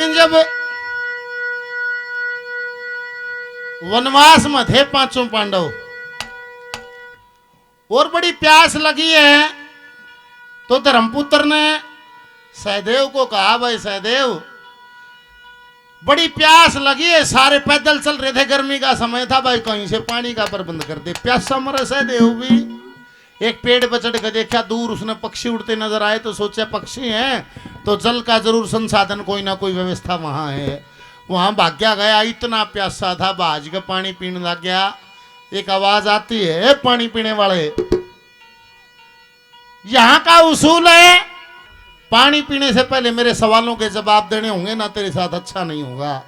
दिन जब वनवास में थे पांचों पांडव और बड़ी प्यास लगी है, तो धर्मपुत्र ने सहदेव को कहा, भाई सहदेव बड़ी प्यास लगी है, सारे पैदल चल रहे थे, गर्मी का समय था, भाई कहीं से पानी का प्रबंध कर दे। प्यासा मरे सहदेव भी एक पेड़ पर चढ़ कर देखा, दूर उसने पक्षी उड़ते नजर आए तो सोचा पक्षी हैं तो जल का जरूर संसाधन कोई ना कोई व्यवस्था वहां है। वहां भाग्या गया, इतना प्यासा था, भाज के पानी पीने लग गया। एक आवाज आती है, पानी पीने वाले, यहां का उसूल है पानी पीने से पहले मेरे सवालों के जवाब देने होंगे, ना तेरे साथ अच्छा नहीं होगा।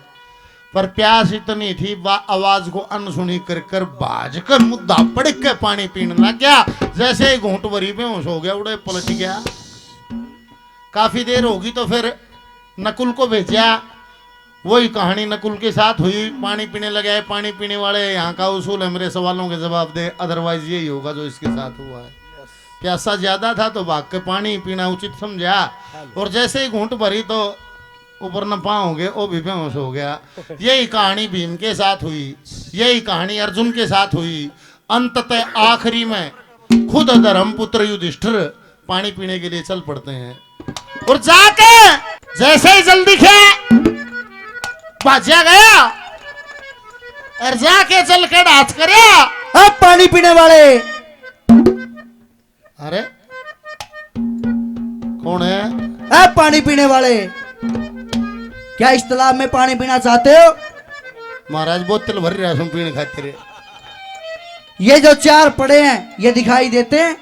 पर प्यास इतनी थी, आवाज को अनसुनी कर कर बाज कर मुद्दा पड़ के पानी पीने लग गया। जैसे ही घूंट भरी बेहोश हो गया, उड़े पलट गया। काफी देर होगी तो फिर नकुल को भेजा, वही कहानी नकुल के साथ हुई। पानी पीने लगे, पानी पीने वाले, यहाँ का उसूल है मेरे सवालों के जवाब दे, अदरवाइज यही होगा जो इसके साथ हुआ है। प्यासा ज्यादा था तो भाग के पानी पीना उचित समझा, और जैसे ही घूंट भरी तो ऊपर न पाओगे, वो भी बेहोश हो गया। यही कहानी भीम के साथ हुई, यही कहानी अर्जुन के साथ हुई। अंततः आखिरी में खुद धर्मपुत्र युधिष्ठिर पानी पीने के लिए चल पड़ते हैं, और जाके जैसे ही जल दिखे भाजा गया, और जाके चल के डांस करे। अब पानी पीने वाले, अरे कौन है? अब पानी पीने वाले, क्या इस तालाब में पानी पीना चाहते हो? महाराज बोतल भर रहा पीने खातिर। ये जो चार पड़े हैं ये दिखाई देते हैं?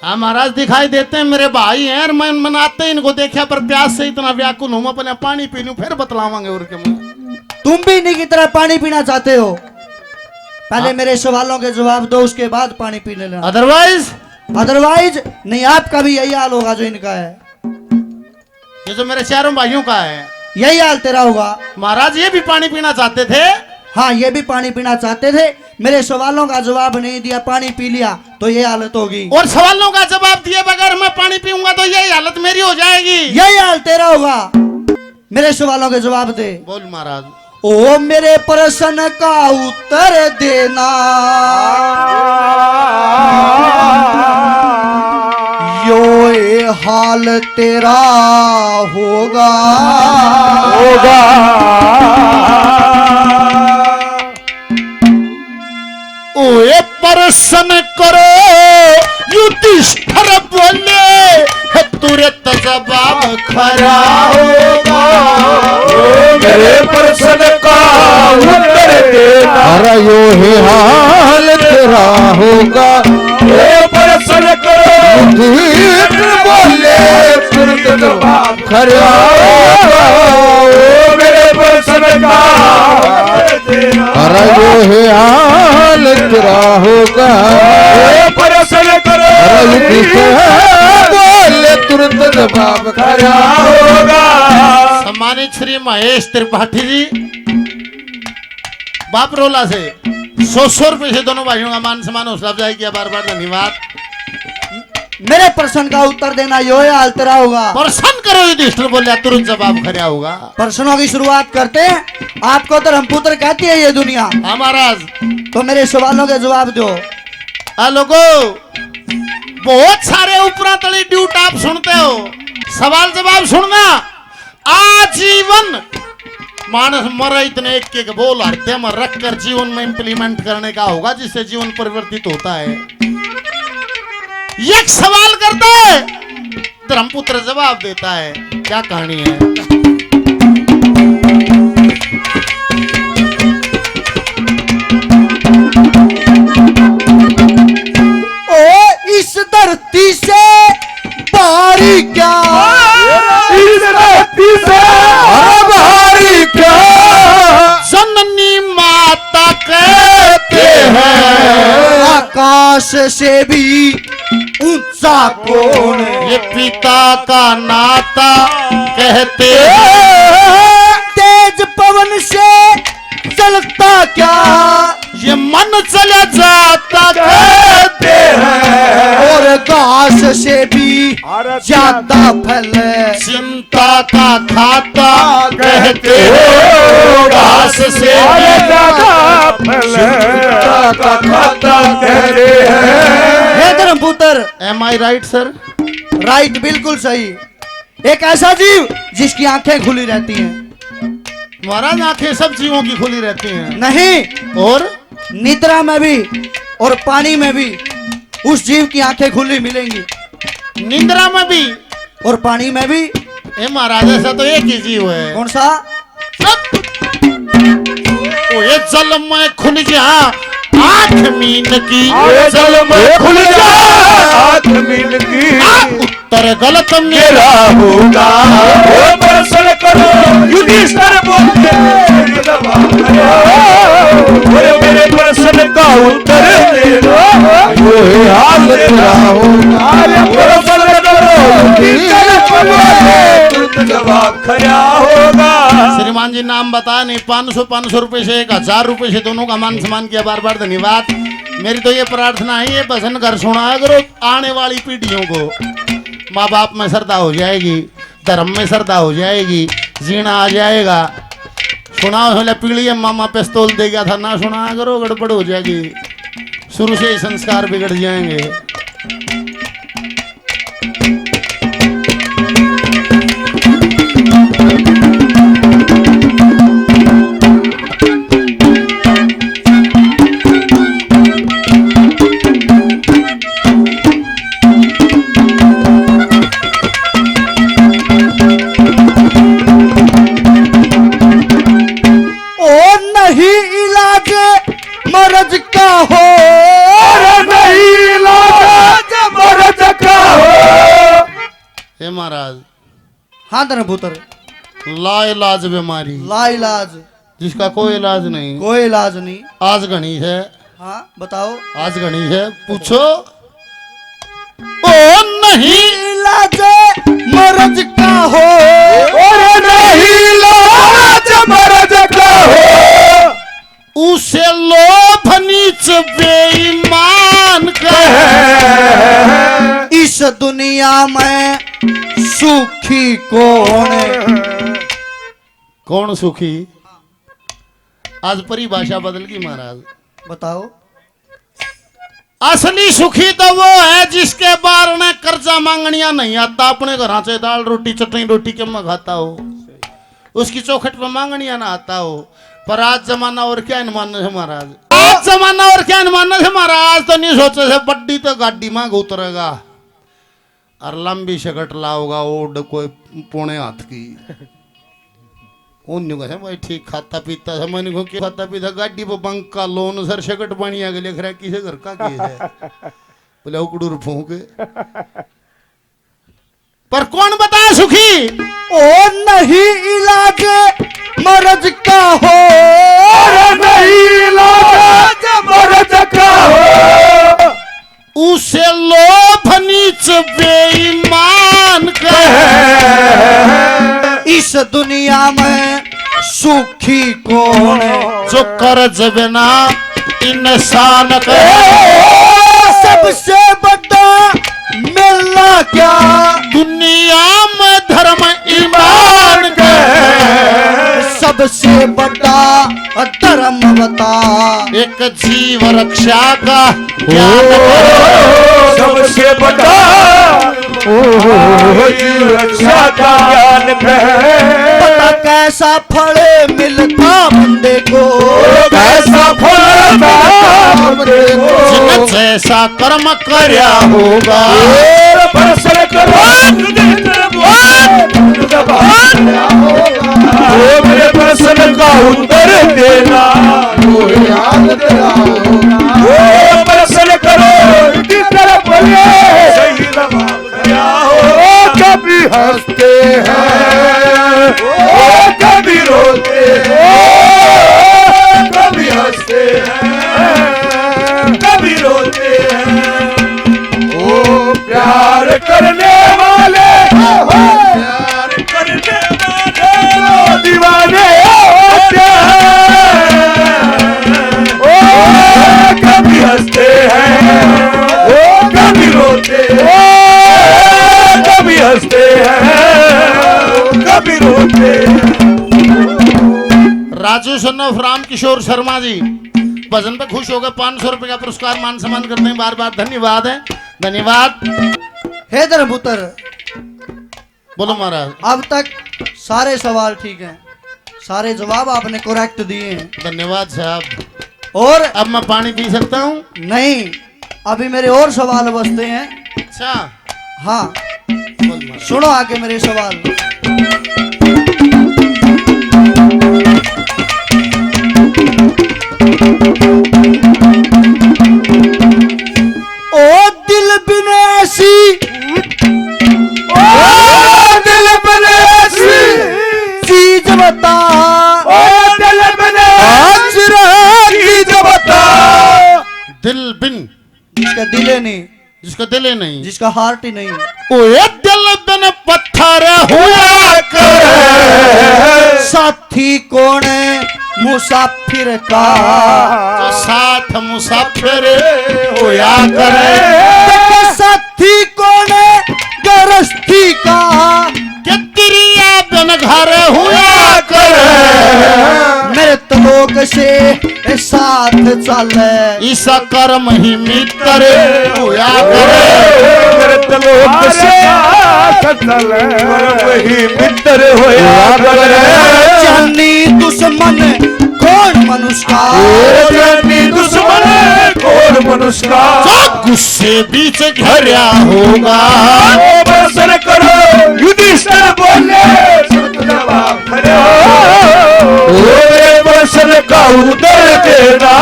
हाँ महाराज दिखाई देते हैं, मेरे भाई हैं, और मैं मनाते इनको देखा, पर प्यास से इतना व्याकुल हूं, अपने पानी पी लूं फिर बतलावांगे। और क्या तुम भी इन्हीं की तरह पानी पीना चाहते हो? पहले मेरे सवालों के जवाब दो, उसके बाद पानी पी लेना। अदरवाइज नहीं, आपका भी यही हाल होगा जो इनका है। ये जो मेरे चारों भाइयों का है, यही हाल तेरा होगा। महाराज ये भी पानी पीना चाहते थे। हाँ, ये भी पानी पीना चाहते थे, मेरे सवालों का जवाब नहीं दिया, पानी पी लिया तो ये हालत होगी। और सवालों का जवाब दिए बगैर मैं पानी पीऊंगा तो यही हालत मेरी हो जाएगी। यही हाल तेरा होगा, मेरे सवालों के जवाब दे। बोल महाराज। ओ मेरे प्रश्न का उत्तर देना, यो ये हाल तेरा होगा। ओए प्रश्न करो, युधिष्ठिर बोले, तुरंत जवाब खरा होगा। मेरे प्रश्न का उत्तर देना, अरे यो ही हाल तेरा होगा। ये प्रश्न करो, युधिष्ठिर बोले, तुरंत जवाब खरा होगा। मेरे प्रश्न का अरे यो ही हाल तेरा होगा। ये प्रश्न करो, बोले तुरंत जवाब खरा होगा। सम्मानित श्री महेश त्रिपाठी जी बापरोला से 100 रुपए से दोनों भाइयों का मान सम्मान हौसला अफजाई किया, बार बार धन्यवाद। मेरे प्रश्न का उत्तर देना, यो ये हाल तेरा होगा। प्रश्न करो, युधिष्ठिर बोले, तुरंत जवाब खरा होगा। प्रश्नों की शुरुआत करते हैं। आपको धर्मपुत्र कहती है ये दुनिया। हाँ महाराज। तो मेरे सवालों के जवाब दो। लोगों, बहुत सारे ऊपरा तली ड्यूट आप सुनते हो, सवाल जवाब सुनना आजीवन। मानस मर इतने एक बोल हृदय में रख कर जीवन में इंप्लीमेंट करने का होगा, जिससे जीवन परिवर्तित होता है। एक सवाल करता है, धर्मपुत्र जवाब देता है। क्या कहानी है? ओ इस धरती से बाहरी क्या, इस धरती से बाहरी क्या, जननी माता कहते हैं। आकाश से भी ऊंचा कौन, ये पिता का नाता कहते हैं। तेज पवन से चलता क्या, ये मन चला जाता कहते हैं। और घास से भी ज्यादा फैले चिंता का खाता कहते हो घास से का खाता कहते हैं। हे धर्मपुत्र, एम आई राइट सर? राइट, बिल्कुल सही। एक ऐसा जीव जिसकी आंखें खुली रहती हैं। महाराज आंखें सब जीवों की खुली रहती हैं। नहीं, और निद्रा में भी और पानी में भी उस जीव की आंखें खुली मिलेंगी, निंद्रा में भी और पानी में भी। ए महाराज ऐसा तो एक ही जीव है। कौन सा? ओ ये जल में खुल जा आंख मीन की, जल में खुल जा आंख मीन की, उत्तर गलत मेरा होगा वो दर्शन करो। युधिष्ठिर बोलते मेरे प्रश्न का उत्तर दे दो, वो हाल तेरा होगा। प्रश्न करो तुरंत जवाब खरा होगा। श्रीमान जी नाम बता नहीं, 500 रुपए से 1000 रुपए से दोनों का मान सम्मान किया, बार बार धन्यवाद। मेरी तो ये प्रार्थना है, ये भजन घर सुना करो आने वाली पीढ़ियों को। माँ बाप में श्रद्धा हो जाएगी, धर्म में श्रद्धा हो जाएगी, जीना आ जाएगा। सुना हो पीढ़ी मामा पिस्तौल दे गया था, ना सुना करो गड़बड़ हो जाएगी, शुरू से ही संस्कार बिगड़ जाएंगे। मरज का हो, नहीं लाज मरज का हो। हे महाराज, हाँ धर्मपुत्र, ला इलाज बीमारी, ला इलाज जिसका कोई इलाज नहीं, कोई इलाज नहीं। आज गणी है। हाँ बताओ। आज गणी है, पूछो। ओ नहीं इलाज मरज का हो, नहीं लाज मरज का हो। उसे लोभ नीच बेईमान कहे, इस दुनिया में सुखी कौन है? कौन सुखी? आज परिभाषा बदल गई महाराज। बताओ। असली सुखी तो वो है जिसके बार ने कर्जा मांगनिया नहीं आता, अपने घर से दाल रोटी चटनी रोटी के में खाता हो, उसकी चौखट में मांगनिया ना आता हो। पर आज जमाना और क्या मानने से महाराज, आज जमाना और क्या मानने से महाराज, तो नहीं सोचे से बड्डी तो गाड़ी मांग उतरेगा और लंबी शकट लाओगा ओड कोई पौने हाथ की। उन कैसे भाई ठीक खाता पीता था, मैंने को खाता पीता गाड़ी पर बंका लोन सर शकट बनिया के लिख रहा किसे घर का केस है, बोले उकड़ूर फूके। पर कौन बताया सुखी? ओ नहीं इलाज मरज का हो, नहीं लाज मरज का हो। उसे लोभ नीच बेईमान कहे, इस दुनिया में सुखी कौन है? जो कर्ज बिना इंसान कहे। सबसे बड़ा मिलना क्या दुनिया में धर्म ईमान कहे, सबसे बड़ा धर्म बता। एक जीव रक्षा का ज्ञान सबसे बड़ा रक्षा का ज्ञान है। पता कैसा फल मिलता बंदे को, कैसा फल बंदे को, जिन जैसा कर्म करया होगा। दर्शन करो मेरे प्रश्न का उत्तर देना, वो प्रश्न करो किस तरह बोले सही जवाब क्या हो। कभी हंसते हैं कभी रोते हैं, कभी हंसते हैं कभी रोते हैं। ओ प्यार करने वाले, प्यार करने वाले दीवाने होते हैं। ओ कभी हंसते हैं कभी रोते हैं, कभी हंसते हैं कभी राजू सन्नोफ राम किशोर शर्मा जी भजन पे खुश हो गए, 500 रुपए का पुरस्कार मान सम्मान करते हैं, बार बार धन्यवाद है, धन्यवाद। हे धर्मपुत्र, बोलो महाराज। अब तक सारे सवाल ठीक हैं, सारे जवाब आपने करेक्ट दिए हैं। धन्यवाद साहब। और अब मैं पानी पी सकता हूँ? नहीं, अभी मेरे और सवाल बचते हैं। अच्छा, हाँ, बोल महाराज। सुनो आगे मेरे सवाल। ओ दिल बिन ऐसी, ओ दिल बने ऐसी चीज बता, ओ दिल बने आज चीज बता। दिल बिन, जिसका दिल ही नहीं, जिसका दिल ही नहीं, जिसका हार्ट ही नहीं। ओए दिल बिन पत्थर हुआ करे, साथी कौन मुसाफिर का, जो साथ मुसाफिर होया करे। साथी कौन गृहस्थी का, कि तिरिया बिन घर हुआ करे, मेरे तलोक से साथ चले, ईसा कर्म ही मित्र होया करे। मेरे तलोक से चले, वही मित्र होया करे। जानी दुश्मन कौन मनुष्य का, जानी दुश्मन कौन मनुष्य का, जो गुस्से बीच घिरा होगा। ओ बरसन करो युधिष्ठिर बोले, सुन जवाब खरे ओ बरसन का उदर देना,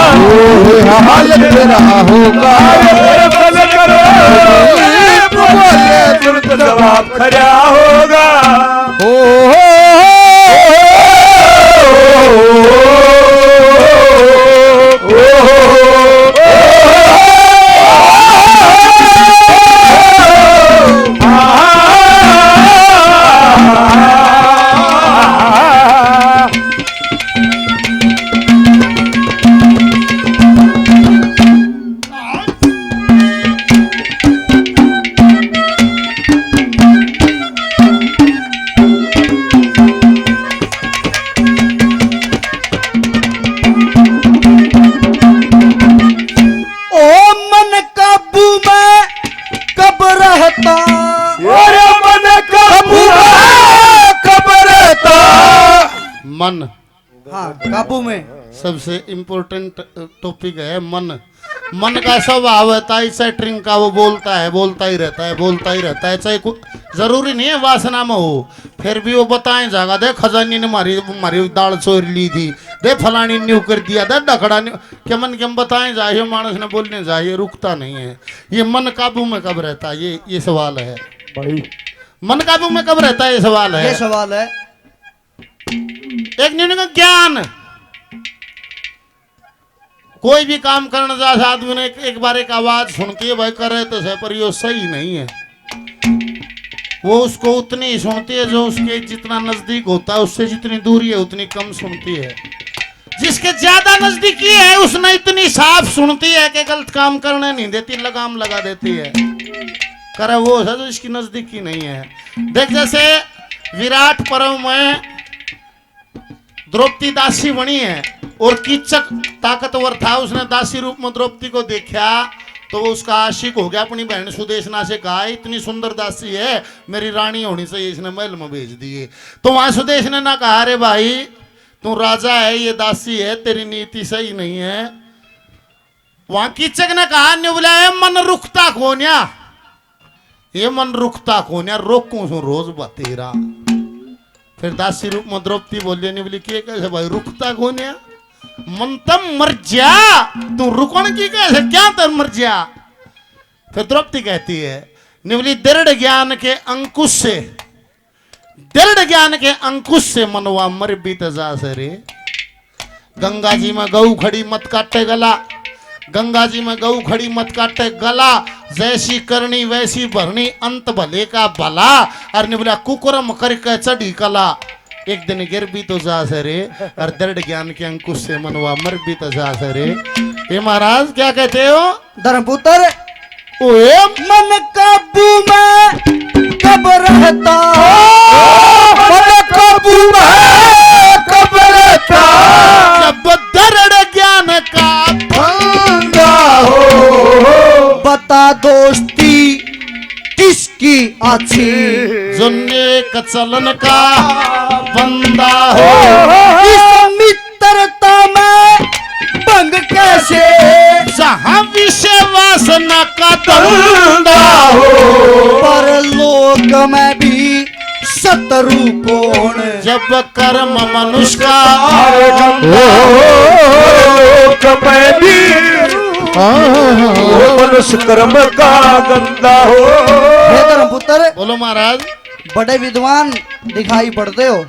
हाल तेरा होगा। बरसन करो बोले, सुन जवाब खरा होगा। मन, हाँ, काबू में। सबसे इम्पोर्टेंट टॉपिक है मन। मन का स्वभाव है ताई सेटरिंग का, वो बोलता है, बोलता ही रहता है, बोलता ही रहता है, चाहे कुछ जरूरी नहीं है वासना में हो, फिर भी वो बताएं जागा, दे खजानी ने हमारी दाल चोर ली थी, दे फलानी न्यू कर दिया, दे डखड़ा न्यू, क्या मन के हम बताएं जाए, मानस ने बोलने जाए, रुकता नहीं है। ये मन काबू में कब रहता है, ये सवाल है भाई। मन काबू में कब रहता है, ये सवाल है। ये सवाल है। एक न्यून का ज्ञान, कोई भी काम करने जा आदमी ने एक बार एक आवाज सुन के भाई कर रहे तो पर ये सही नहीं है, वो उसको उतनी ही सुनती है जो उसके जितना नजदीक होता है, उससे जितनी दूरी है उतनी कम सुनती है। जिसके ज्यादा नजदीकी है उसने इतनी साफ सुनती है कि गलत काम करने नहीं देती, लगाम लगा देती है। करे वो है जो इसकी नजदीकी नहीं है। देख जैसे विराट पर्व में द्रौपदी दासी बनी है और कीचक ताकतवर था, उसने दासी रूप में द्रौपदी को देखा तो वो उसका आशिक हो गया। अपनी बहन सुदेशना से कहा इतनी सुंदर दासी है, मेरी रानी होनी चाहिए, इसने महल में भेज दिए। तो वहां सुदेश ने ना कहा अरे भाई तू राजा है, ये दासी है, तेरी नीति सही नहीं है। वहां कीचक ने कहा ने बोला मन रुकता कोन्या, ये मन रुकता कोन्या, रोकू सु रोज बतेरा। फिर दासी रूप में द्रौपदी बोलिए नहीं बोली के कैसे भाई रुकता कोन्या, मन तम मर जा, तू रुकन की कैसे, क्या तर मर जा। फिर द्रौपदी कहती है निवली दृढ़ ज्ञान के अंकुश से, दृढ़ ज्ञान के अंकुश से मनवा मर बीत जा सरे। गंगा जी में गऊ खड़ी मत काटे गला, गंगा जी में गऊ खड़ी मत काटे गला, जैसी करनी वैसी भरनी, अंत भले का भला। और निबला कुकुरम करके चढ़ी कला, एक दिन गिर भी तो जा सरे, और दृढ़ ज्ञान के अंकुश से मनवा मर भी तो जा सरे। ये महाराज क्या कहते हो धर्मपुत्र? ओए मन काबू में कब रहता, मन काबू में कब रहता, दोस्ती किसकी अच्छी, जुन्ने कचलन का बंदा हो। इस मित्रता में भंग कैसे, जहाँ विषय वासना का धंधा हो। परलोक में भी शत्रु कौन, जब कर्म मनुष्य का मनुष्य कर्म का गंदा हो। हे धर्मपुत्र, बोलो महाराज। बड़े विद्वान दिखाई पड़ते हो,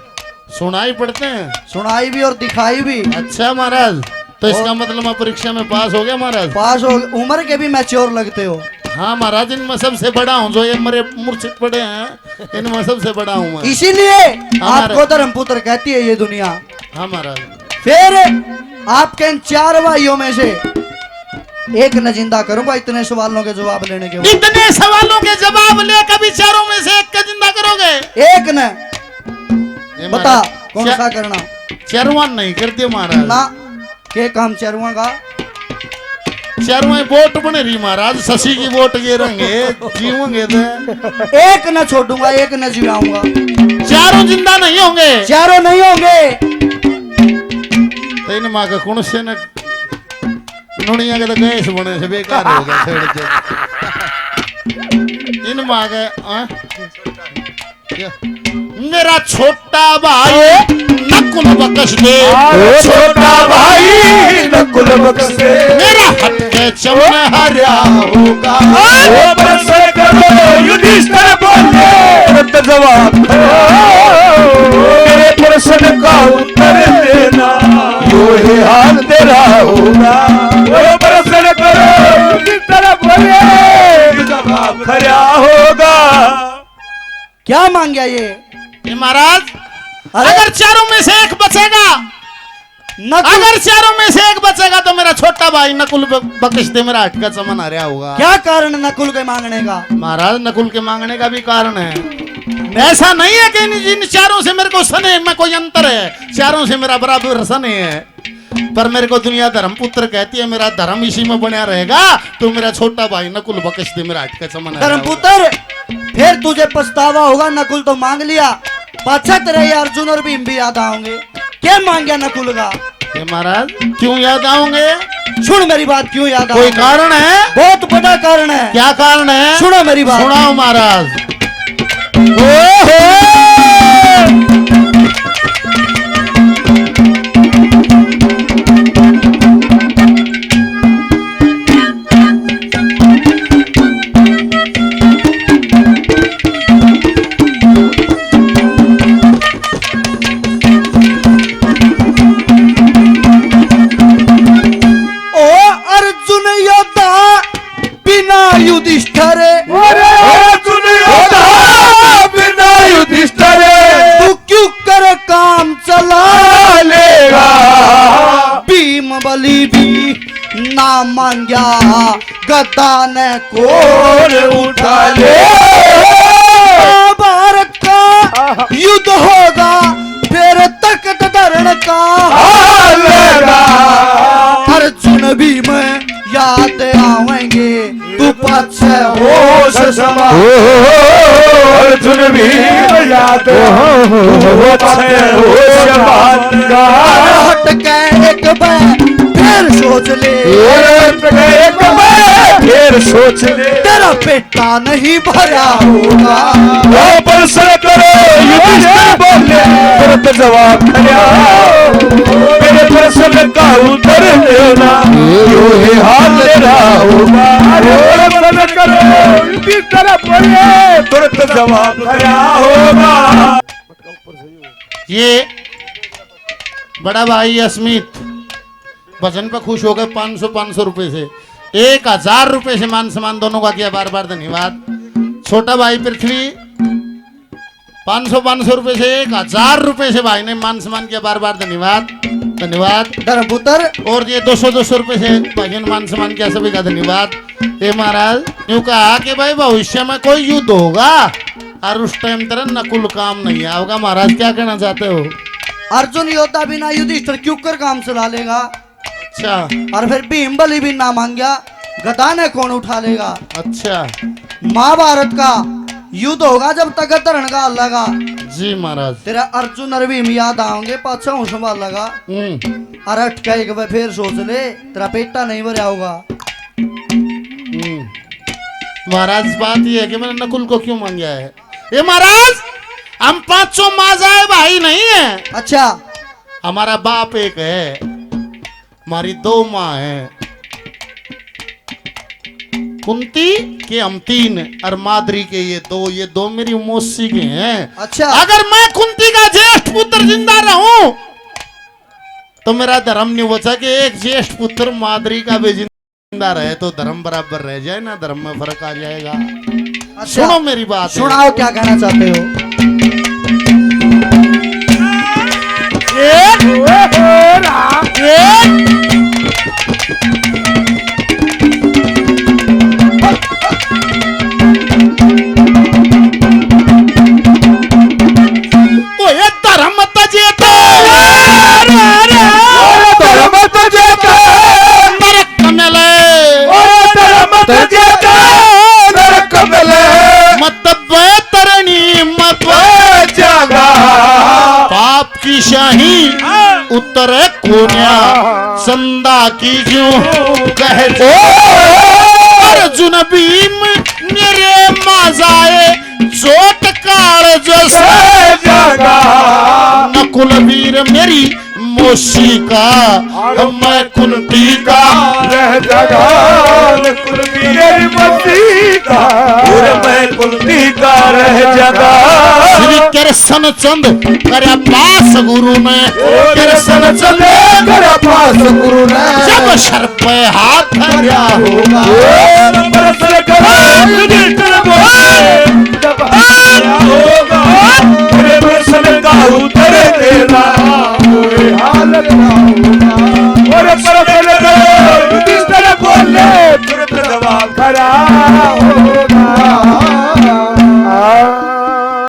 सुनाई पड़ते हैं। सुनाई भी और दिखाई भी। अच्छा महाराज, तो इसका मतलब मैं परीक्षा में पास हो गया महाराज। पास हो, उम्र के भी मैच्योर लगते हो। हाँ महाराज, इनमें सबसे बड़ा हूँ, जो ये मेरे मूर्छित पड़े हैं इनमें सबसे बड़ा हूँ मैं। इसीलिए हमारे- आपको धर्मपुत्र कहती है ये दुनिया। हाँ महाराज। फिर आपके इन 4 भाइयों में से एक न जिंदा करूंगा इतने सवालों के जवाब लेने के बाद। इतने सवालों के जवाब ले कभी चारों में से एक का जिंदा करोगे? एक न ये बता महाराज, कौन सा करना। चरवान नहीं करते महाराज। ना के काम चरुआ का, चरवाएं वोट बने रही महाराज, शशि की वोट ये रहेंगे जीवोगे तो। एक न छोड़ूंगा, एक न जिवाऊंगा। चारों जिंदा नहीं होंगे। चारों नहीं होंगे। तो इन माँ का कौन से न नुनिया के तो गैस बने से बेकार हो गया छोड़ दे। इन माँ का क्या? मेरा छोटा भाई नकुल बकश दे, छोटा भाई नकुल बख्श दे, मेरा हट के चमन हरा होगा। प्रश्न करो युधिष्ठिर बोले, तुरंत जवाब दो, मेरे प्रश्न का उत्तर देना, यो ही हाल तेरा होगा। वो प्रश्न करो युधिष्ठिर बोले, जवाब खरा होगा। क्या मांग गया ये? ये महाराज, अगर चारों में से एक बचेगा, नकुल, अगर चारों में से एक बचेगा तो मेरा छोटा भाई नकुल बकश दे, मेरा हट का चमन हरा होगा। क्या कारण नकुल के मांगने का? महाराज, नकुल के मांगने का भी कारण है। ऐसा नहीं है कि इन चारों से मेरे को सने में कोई अंतर है, चारों से मेरा बराबर सने है, पर मेरे को दुनिया धर्म पुत्र कहती है, मेरा धर्म इसी में बना रहेगा। तो मेरा छोटा भाई नकुल बकश दे, मेरा हट का चमन हरा होगा। धर्मपुत्र, फिर तुझे पछतावा होगा। नकुल तो मांग लिया, पाछा तेरे ये अर्जुन और भीम भी याद आओगे। क्या मांग गया नकुल का? ये महाराज, क्यों याद आओगे? सुन मेरी बात, क्यों याद कोई आओगे? कारण है? बहुत बड़ा कारण है। क्या कारण है? सुनो मेरी बात। सुनाओ महाराज। युधिष्ठिर, अर्जुन योद्धा बिना युधिष्ठिर, तू क्यों कर काम चला लेगा। भीम बलि भी ना मांगा, गदा ने कौन उठा ले। भारत का युद्ध होगा, फिर तख्त धरण का लेगा। अर्जुन भीम याद आवेंगे, तू पछे होश समा, अर्जुन भी याद होश समा। हट के एक बार फिर सोच ले, फिर सोच ले, तेरा पेटा नहीं भरा होगा। प्रश्न करो युधिष्ठिर बोले, तुरंत जवाब खरा, मेरे प्रश्न का उत्तर देना, यो ही हाल तेरा होगा। प्रश्न करो युधिष्ठिर बोले, तुरंत जवाब खरा होगा। ये बड़ा भाई अस्मित भजन पे खुश हो गए 500 रुपए से, 1000 रुपए से मान सम्मान दोनों का किया बार बार धन्यवाद। छोटा भाई पृथ्वी 500 रुपए से 1000 रुपए से भाई ने मान सम्मान किया बार बार धन्यवाद धन्यवाद। धर्मपुत्र, और ये 200 रुपए से भाई ने मान सम्मान किया, सभी का धन्यवाद। ये महाराज यूं कहा कि भाई भविष्य में कोई युद्ध होगा और उस टाइम तरह नकुल काम नहीं आओगा। महाराज क्या कहना चाहते हो? अर्जुन योद्धा बिना युधिष्ठिर क्यों कर काम चला लेगा। अच्छा, और फिर भीम बलि भी ना मांगा, गदा ने कौन उठा लेगा। अच्छा महाभारत का युद्ध होगा जब तक धरण का लगा। जी महाराज। तेरा अर्जुन और भीम याद आओगे पाछा हूँ संभाल लगा। अरे अटका एक बार फिर सोच ले, तेरा पेटा नहीं भरा होगा। महाराज बात ये है कि मैंने नकुल को क्यों मांगा है। ये महाराज हम पांचों माजाए भाई नहीं है। अच्छा हमारा बाप एक है, हमारी 2 माँ है, कुंती के हम 3 और माद्री के ये 2, ये 2 मेरी मौसी के हैं। अच्छा अगर मैं कुंती का ज्येष्ठ पुत्र जिंदा रहूं तो मेरा धर्म नहीं बचा कि एक ज्येष्ठ पुत्र माद्री का भी जिंदा रहे तो धर्म बराबर रह जाए ना, धर्म में फर्क आ जाएगा। अच्छा सुनो मेरी बात। सुनाओ क्या कहना चाहते हो। धर्म तजे तो धर्म तुझे का नरक मिले, धर्म तुझे का नरक मिले, मत तरणी मत जगा पाप की शाही उत्तर कोन्या संदा की जो कह अर्जुन भीम मेरे माजाए चोट काल जैसे जगा नकुल वीर मेरी मौसी का, मैं कुंती का रह जगा कुलवीर मसी का, मैं कुलती का रह जगा। श्री कृष्ण चंद कर पास गुरु ने, कृष्ण चंद कर पास गुरु ने जब सर पे हाथ धरा होगा